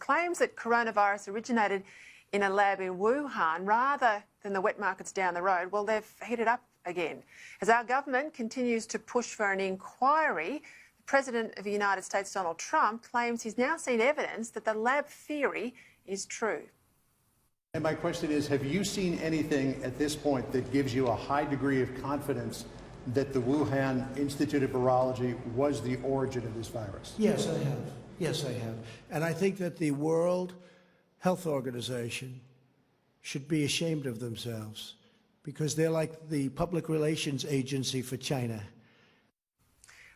claims that coronavirus originated in a lab in Wuhan rather than the wet markets down the road, well, they've heated up again. As our government continues to push for an inquiry, the President of the United States, Donald Trump, claims he's now seen evidence that the lab theory is true. And my question is, have you seen anything at this point that gives you a high degree of confidence that the Wuhan Institute of Virology was the origin of this virus? Yes, I have. Yes, I have. And I think that the World Health Organization should be ashamed of themselves because they're like the public relations agency for China.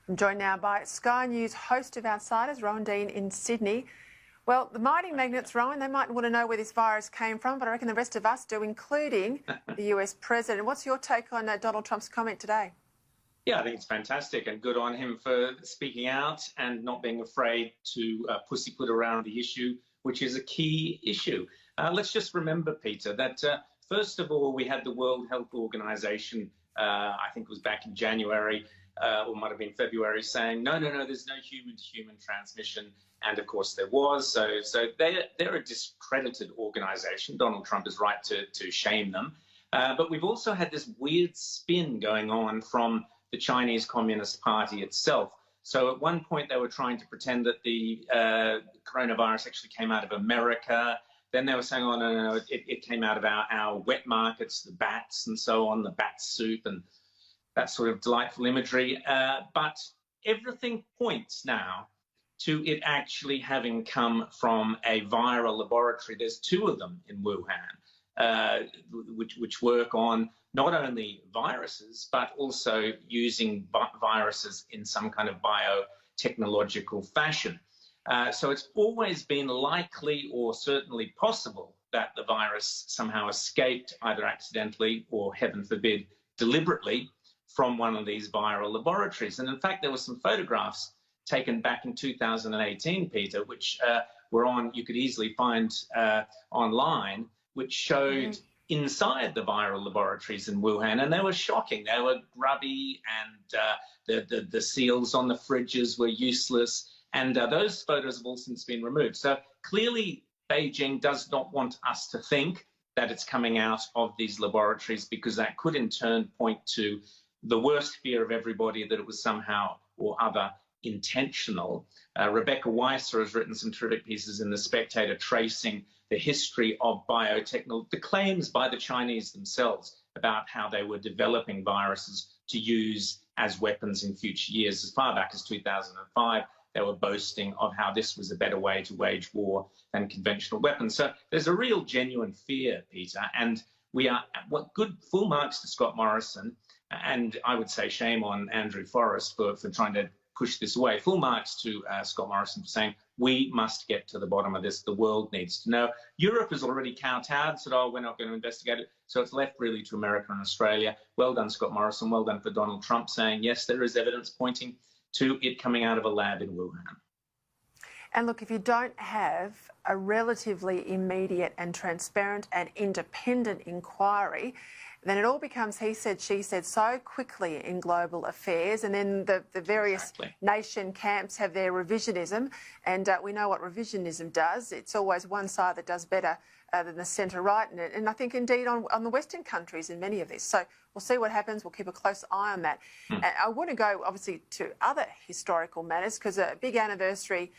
I'm joined now by Sky News host of Outsiders, Rowan Dean in Sydney. Well, the mighty magnets, Rowan, they might want to know where this virus came from, but I reckon the rest of us do, including the US President. What's your take on Donald Trump's comment today? Yeah, I think it's fantastic and good on him for speaking out and not being afraid to pussyfoot around the issue, which is a key issue. Let's just remember, Peter, that first of all, we had the World Health Organization, I think it was back in January, or might have been February, saying, no, there's no human-to-human transmission. And of course there was. So they're a discredited organization. Donald Trump is right to shame them. But we've also had this weird spin going on from the Chinese Communist Party itself. So at one point they were trying to pretend that the coronavirus actually came out of America. Then they were saying, oh, no, it came out of our wet markets, the bats and so on, the bat soup and that sort of delightful imagery. But everything points now to it actually having come from a viral laboratory. There's two of them in Wuhan, which work on not only viruses, but also using viruses in some kind of biotechnological fashion. So it's always been likely or certainly possible that the virus somehow escaped either accidentally or, heaven forbid, deliberately from one of these viral laboratories. And in fact, there were some photographs taken back in 2018, Peter, which were on, you could easily find online, which showed inside the viral laboratories in Wuhan, and they were shocking. They were grubby, and the seals on the fridges were useless, and those photos have all since been removed. So clearly, Beijing does not want us to think that it's coming out of these laboratories, because that could in turn point to the worst fear of everybody, that it was somehow or other intentional. Rebecca Weisser has written some terrific pieces in The Spectator tracing the history of biotechnology, the claims by the Chinese themselves about how they were developing viruses to use as weapons in future years. As far back as 2005, they were boasting of how this was a better way to wage war than conventional weapons. So there's a real genuine fear, Peter, and we are, what good full marks to Scott Morrison, and I would say shame on Andrew Forrest for trying to push this away. Full marks to Scott Morrison for saying, we must get to the bottom of this. The world needs to know. Europe has already kowtowed, said, oh, we're not going to investigate it. So it's left really to America and Australia. Well done, Scott Morrison. Well done for Donald Trump saying, yes, there is evidence pointing to it coming out of a lab in Wuhan. And look, if you don't have a relatively immediate and transparent and independent inquiry, then it all becomes he said, she said so quickly in global affairs. And then the various nation camps have their revisionism. And we know what revisionism does. It's always one side that does better than the centre-right. And I think, indeed, on the Western countries in many of these. So we'll see what happens. We'll keep a close eye on that. And I want to go, obviously, to other historical matters, because a big anniversary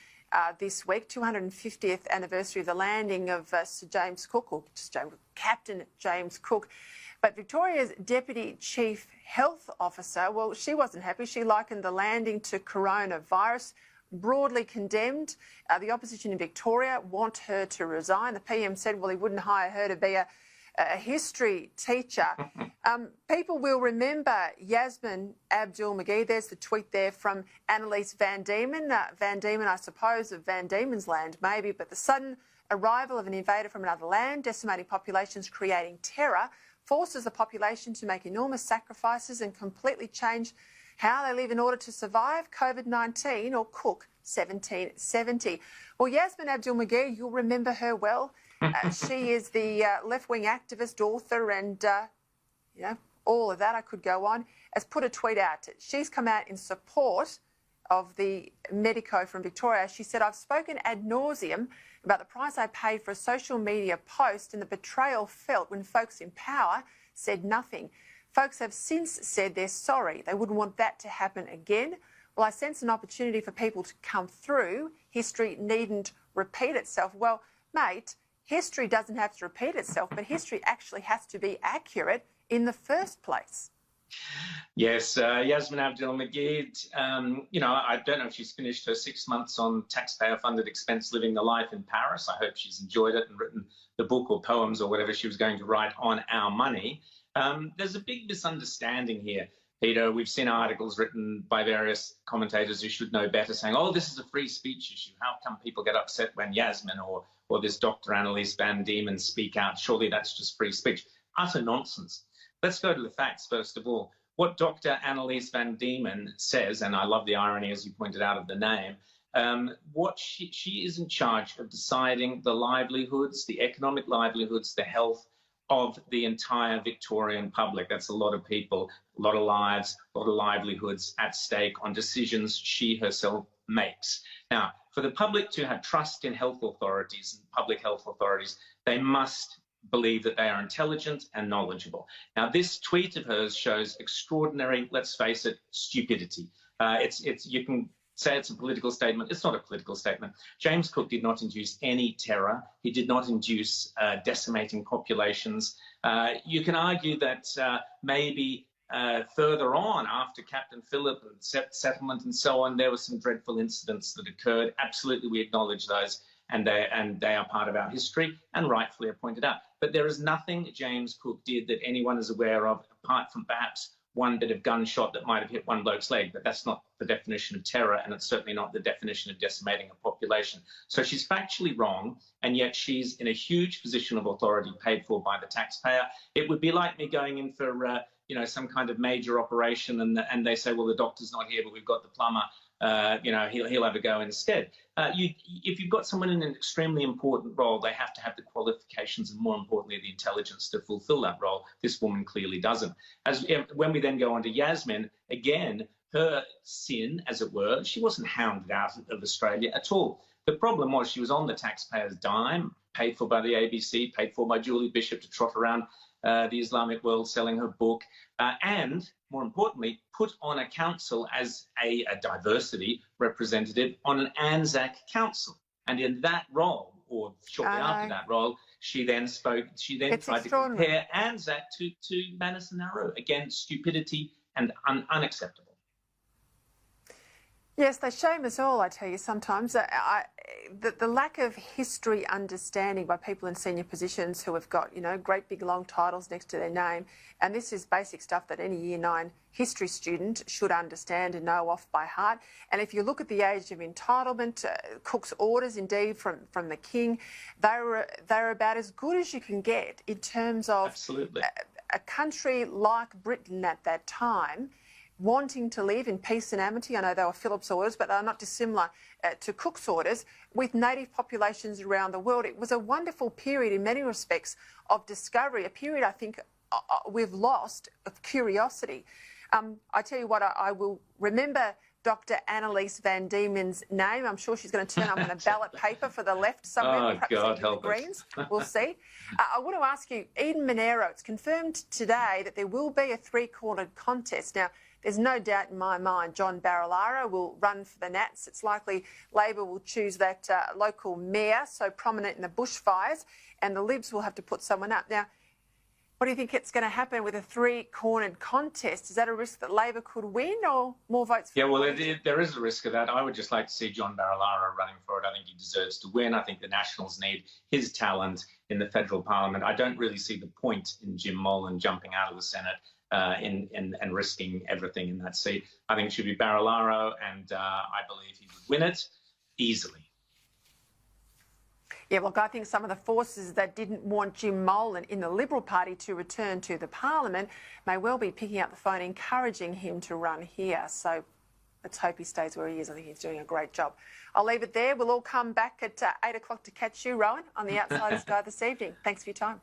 this week, 250th anniversary of the landing of Sir James Cook, or just Captain James Cook. But Victoria's Deputy Chief Health Officer, well, she wasn't happy. She likened the landing to coronavirus, broadly condemned. The opposition in Victoria want her to resign. The PM said, well, he wouldn't hire her to be a history teacher. People will remember Yasmin Abdul-Magee. There's the tweet there from Annalise Van Diemen. Van Diemen, I suppose, of Van Diemen's Land, maybe, but the sudden arrival of an invader from another land, decimating populations, creating terror, forces the population to make enormous sacrifices and completely change how they live in order to survive COVID-19, or Cook 1770. Well, Yasmin Abdul-Magee, you'll remember her well. She is the left-wing activist, author, and, you know, all of that. I could go on. Has put a tweet out. She's come out in support of the Medico from Victoria. She said, I've spoken ad nauseum about the price I paid for a social media post and the betrayal felt when folks in power said nothing. Folks have since said they're sorry. They wouldn't want that to happen again. Well, I sense an opportunity for people to come through. History needn't repeat itself. Well, mate, history doesn't have to repeat itself, but history actually has to be accurate in the first place. Yes, Yasmin Abdel-Magid, I don't know if she's finished her 6 months on taxpayer-funded expense living the life in Paris. I hope she's enjoyed it and written the book or poems or whatever she was going to write on our money. There's a big misunderstanding here, Peter. We've seen articles written by various commentators who should know better saying, oh, this is a free speech issue. How come people get upset when Yasmin or this Dr. Annelies van Diemen speak out? Surely that's just free speech. Utter nonsense. Let's go to the facts, first of all. What Dr. Annelies van Diemen says, and I love the irony, as you pointed out, of the name, she is in charge of deciding the livelihoods, the economic livelihoods, the health of the entire Victorian public. That's a lot of people, a lot of lives, a lot of livelihoods at stake on decisions she herself makes. Now, for the public to have trust in health authorities and public health authorities, they must believe that they are intelligent and knowledgeable. Now, this tweet of hers shows extraordinary, let's face it, stupidity. You can say it's a political statement. It's not a political statement. James Cook did not induce any terror. He did not induce decimating populations. You can argue that maybe further on, after Captain Phillip and settlement and so on, there were some dreadful incidents that occurred. Absolutely, we acknowledge those, and they are part of our history, and rightfully are pointed out. But there is nothing James Cook did that anyone is aware of, apart from perhaps one bit of gunshot that might have hit one bloke's leg, but that's not the definition of terror, and it's certainly not the definition of decimating a population. So she's factually wrong, and yet she's in a huge position of authority paid for by the taxpayer. It would be like me going in for some kind of major operation, and they say, well, the doctor's not here, but we've got the plumber. He'll have a go instead. If you've got someone in an extremely important role, they have to have the qualifications and, more importantly, the intelligence to fulfill that role. This woman clearly doesn't. When we then go on to Yasmin, again, her sin, as it were, she wasn't hounded out of Australia at all. The problem was she was on the taxpayer's dime, paid for by the ABC, paid for by Julie Bishop to trot around the Islamic world selling her book, and, more importantly, put on a council as a diversity representative on an Anzac council. And in that role, or shortly after that role, she then tried to compare Anzac to Manus and Nauru. Again, stupidity and unacceptable. Yes, they shame us all, I tell you, sometimes. The lack of history understanding by people in senior positions who have got, great big long titles next to their name. And this is basic stuff that any Year 9 history student should understand and know off by heart. And if you look at the age of entitlement, Cook's orders, indeed, from the King, they're about as good as you can get in terms of Absolutely. A country like Britain at that time, wanting to live in peace and amity. I know they were Phillip's orders, but they are not dissimilar to Cook's orders, with native populations around the world. It was a wonderful period in many respects of discovery, a period I think we've lost of curiosity. I tell you what, I will remember Dr. Annelies van Diemen's name. I'm sure she's going to turn up on a ballot paper for the left somewhere, perhaps God, the Greens. We'll see. I want to ask you, Eden Monero, it's confirmed today that there will be a three-cornered contest. Now, there's no doubt in my mind John Barilaro will run for the Nats. It's likely Labor will choose that local mayor, so prominent in the bushfires, and the Libs will have to put someone up. Now, what do you think it's going to happen with a three-cornered contest? Is that a risk that Labor could win or more votes for there is a risk of that. I would just like to see John Barilaro running for it. I think he deserves to win. I think the Nationals need his talent in the federal parliament. I don't really see the point in Jim Molan jumping out of the Senate and risking everything in that seat. I think it should be Barilaro, and I believe he would win it easily. Yeah, look, I think some of the forces that didn't want Jim Molan in the Liberal Party to return to the Parliament may well be picking up the phone, encouraging him to run here. So let's hope he stays where he is. I think he's doing a great job. I'll leave it there. We'll all come back at 8 o'clock to catch you, Rowan, on the Outside Sky this evening. Thanks for your time.